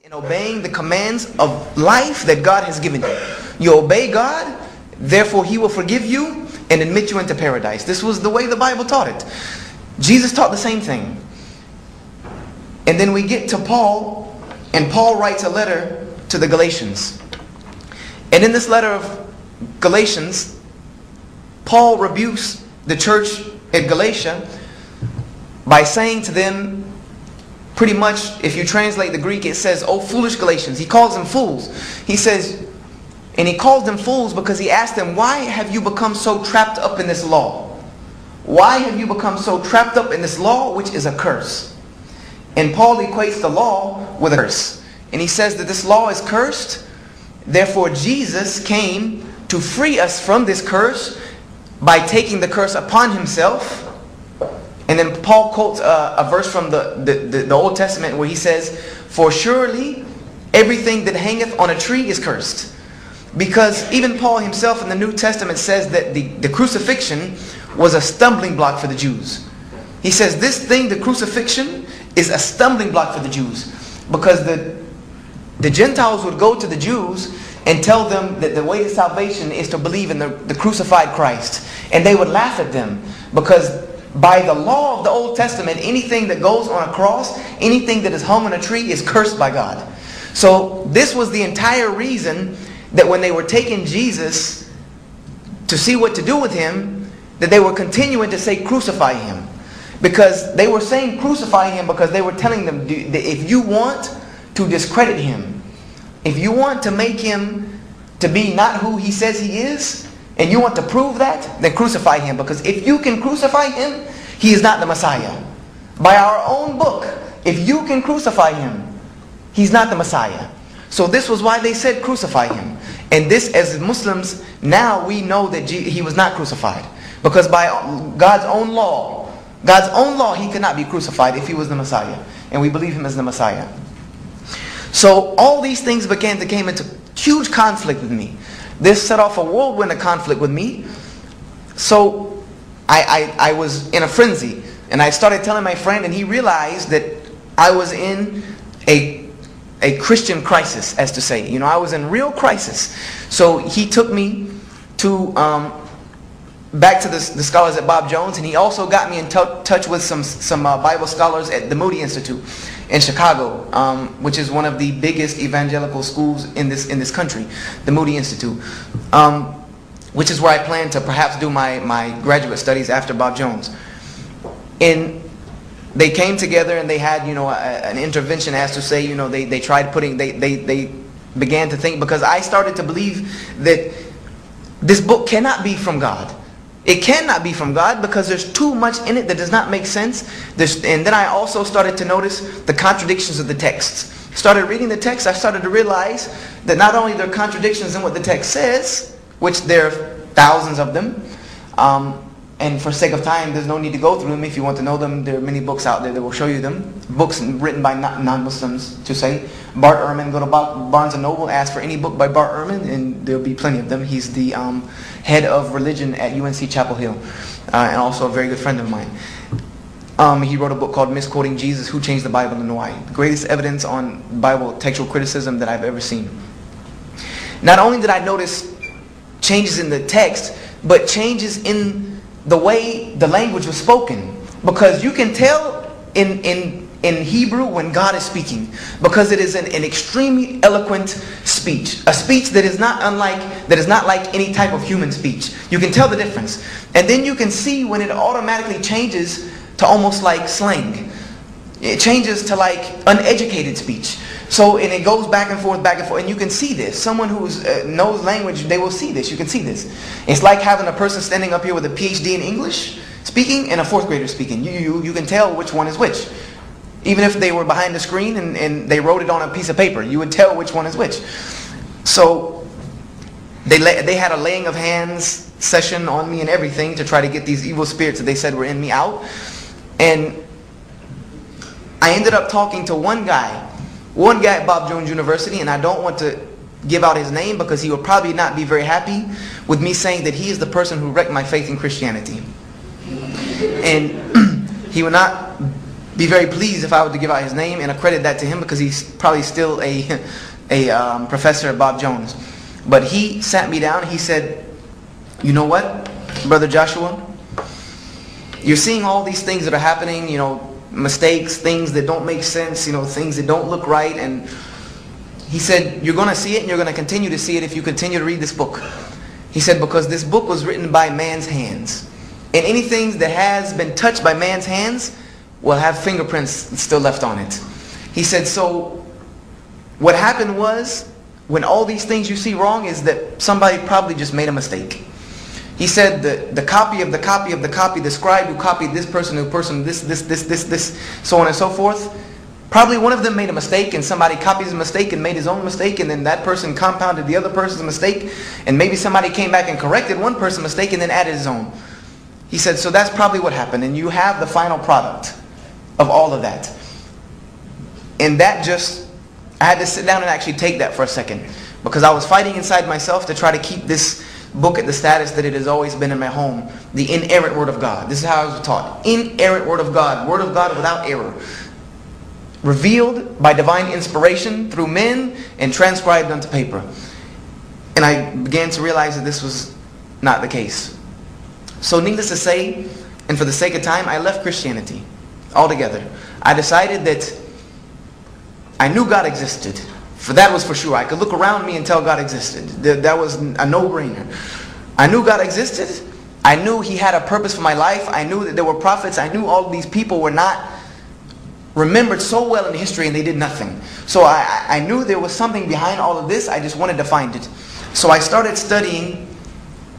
in obeying the commands of life that God has given you. You obey God, therefore He will forgive you and admit you into paradise. This was the way the Bible taught it. Jesus taught the same thing. And then we get to Paul, and Paul writes a letter to the Galatians. And in this letter of Galatians, Paul rebukes the church at Galatia by saying to them, pretty much, if you translate the Greek, it says, "Oh foolish Galatians." He calls them fools. He says, and he calls them fools because he asked them, why have you become so trapped up in this law? Why have you become so trapped up in this law, which is a curse? And Paul equates the law with a curse. And he says that this law is cursed. Therefore, Jesus came to free us from this curse by taking the curse upon Himself. And then Paul quotes a verse from the Old Testament where he says, "For surely everything that hangeth on a tree is cursed." Because even Paul himself in the New Testament says that the crucifixion was a stumbling block for the Jews. He says this thing, the crucifixion, is a stumbling block for the Jews. Because the Gentiles would go to the Jews and tell them that the way to salvation is to believe in the crucified Christ. And they would laugh at them because by the law of the Old Testament, anything that goes on a cross, anything that is hung on a tree is cursed by God. So this was the entire reason that when they were taking Jesus to see what to do with Him, that they were continuing to say crucify Him. Because they were saying crucify Him because they were telling them that if you want to discredit Him, if you want to make Him to be not who He says He is, and you want to prove that, then crucify Him. Because if you can crucify Him, He is not the Messiah. By our own book, if you can crucify Him, He's not the Messiah. So this was why they said crucify Him. And this, as Muslims, now we know that He was not crucified. Because by God's own law, He could not be crucified if He was the Messiah. And we believe Him as the Messiah. So all these things came into huge conflict with me. This set off a whirlwind of conflict with me. So I was in a frenzy. And I started telling my friend, and he realized that I was in a Christian crisis, as to say. You know, I was in real crisis. So he took me to back to the scholars at Bob Jones, and he also got me in touch with some Bible scholars at the Moody Institute in Chicago, which is one of the biggest evangelical schools in this country, the Moody Institute, which is where I plan to perhaps do my graduate studies after Bob Jones. And they came together and they had, you know, an intervention, as to say, you know, they tried putting, they began to think, because I started to believe that this book cannot be from God. It cannot be from God because there's too much in it that does not make sense. And then I also started to notice the contradictions of the texts. Started reading the text, I started to realize that not only there are contradictions in what the text says, which there are thousands of them, and for sake of time, there's no need to go through them. If you want to know them, there are many books out there that will show you them. Books written by non-Muslims, to say. Bart Ehrman, go to Barnes & Noble, ask for any book by Bart Ehrman, and there'll be plenty of them. He's the head of religion at UNC Chapel Hill, and also a very good friend of mine. He wrote a book called Misquoting Jesus, Who Changed the Bible and Why? The greatest evidence on Bible textual criticism that I've ever seen. Not only did I notice changes in the text, but changes in the way the language was spoken. Because you can tell in Hebrew when God is speaking, because it is an extremely eloquent speech, a speech that is not like any type of human speech. You can tell the difference. And then you can see when it automatically changes to almost like slang. It changes to like uneducated speech. So, and it goes back and forth, and you can see this. Someone who knows language, they will see this. You can see this. It's like having a person standing up here with a PhD in English speaking and a fourth grader speaking. You can tell which one is which. Even if they were behind the screen and they wrote it on a piece of paper, you would tell which one is which. So, they had a laying of hands session on me and everything to try to get these evil spirits that they said were in me out. And I ended up talking to one guy at Bob Jones University, and I don't want to give out his name because he will probably not be very happy with me saying that he is the person who wrecked my faith in Christianity. And he will not be very pleased if I were to give out his name and accredit that to him, because he's probably still a professor at Bob Jones. But he sat me down and he said, you know what, Brother Joshua? You're seeing all these things that are happening, mistakes, things that don't make sense, things that don't look right. And he said, you're going to see it and you're going to continue to see it if you continue to read this book. He said, because this book was written by man's hands. And anything that has been touched by man's hands will have fingerprints still left on it. He said, so what happened was, when all these things you see wrong, is that somebody probably just made a mistake. He said the copy of the copy of the copy, the scribe who copied this person, this, so on and so forth, probably one of them made a mistake, and somebody copied his mistake and made his own mistake, and then that person compounded the other person's mistake, and maybe somebody came back and corrected one person's mistake and then added his own. He said, so that's probably what happened, and you have the final product of all of that. And that just, I had to sit down and actually take that for a second, because I was fighting inside myself to try to keep this book at the status that it has always been in my home, the inerrant Word of God. This is how I was taught. Inerrant Word of God without error. Revealed by divine inspiration through men and transcribed onto paper. And I began to realize that this was not the case. So needless to say, and for the sake of time, I left Christianity altogether. I decided that I knew God existed. For that was for sure. I could look around me and tell God existed. That was a no-brainer. I knew God existed. I knew He had a purpose for my life. I knew that there were prophets. I knew all of these people were not remembered so well in history and they did nothing. So I knew there was something behind all of this. I just wanted to find it. So I started studying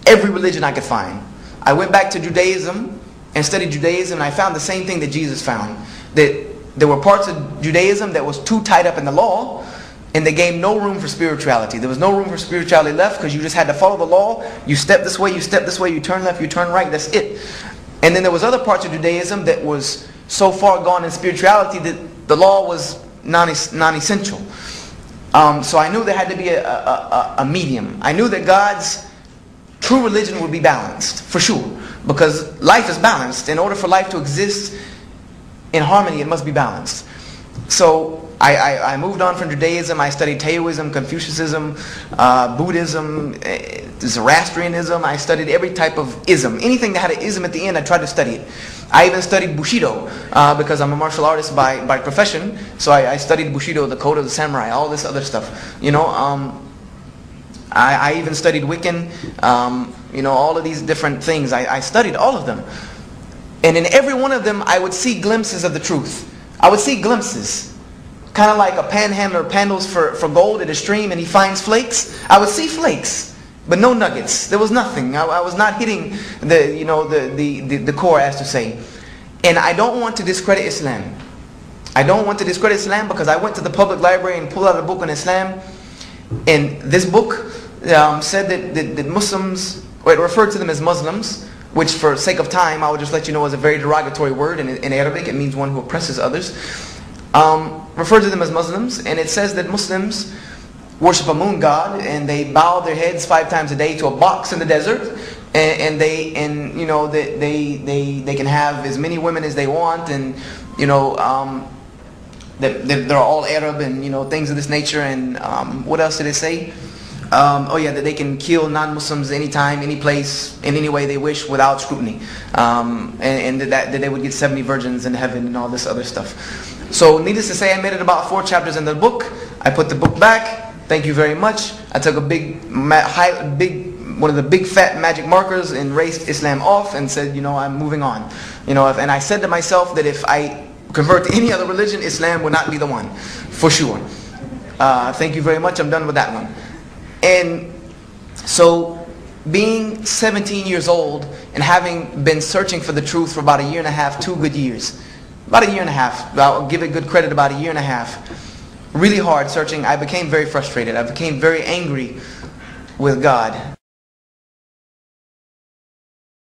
every religion I could find. I went back to Judaism and studied Judaism, and I found the same thing that Jesus found. That there were parts of Judaism that was too tied up in the law, and they gave no room for spirituality. There was no room for spirituality left, because you just had to follow the law. You step this way, you step this way, you turn left, you turn right, that's it. And then there was other parts of Judaism that was so far gone in spirituality that the law was non-essential. So I knew there had to be a medium. I knew that God's true religion would be balanced, for sure. Because life is balanced. In order for life to exist in harmony, it must be balanced. So I moved on from Judaism. I studied Taoism, Confucianism, Buddhism, Zoroastrianism. I studied every type of ism. Anything that had an ism at the end, I tried to study it. I even studied Bushido, because I'm a martial artist by profession. So I studied Bushido, the code of the samurai, all this other stuff. I even studied Wiccan, all of these different things. I studied all of them. And in every one of them, I would see glimpses of the truth. I would see glimpses. Kind of like a panhandler pandles for gold at a stream and he finds flakes. I would see flakes, but no nuggets. There was nothing. I was not hitting the core, as to say. And I don't want to discredit Islam. I don't want to discredit Islam, because I went to the public library and pulled out a book on Islam. And this book said that Muslims, or it referred to them as Muslims, which for sake of time, I will just let you know is a very derogatory word in Arabic. It means one who oppresses others. Referred to them as Muslims, and it says that Muslims worship a moon god, and they bow their heads 5 times a day to a box in the desert, and they can have as many women as they want, and they're all Arab, and things of this nature. And what else did it say? That they can kill non-Muslims anytime, any place, in any way they wish without scrutiny, and that they would get 70 virgins in heaven and all this other stuff. So needless to say, I made it about 4 chapters in the book. I put the book back. Thank you very much. I took a one of the big fat magic markers and erased Islam off and said, I'm moving on. And I said to myself that if I convert to any other religion, Islam would not be the one, for sure. Thank you very much. I'm done with that one. And so, being 17 years old and having been searching for the truth for about 1.5 years, 2 good years, about 1.5 years, I'll give it good credit, about 1.5 years, really hard searching, I became very frustrated. I became very angry with God.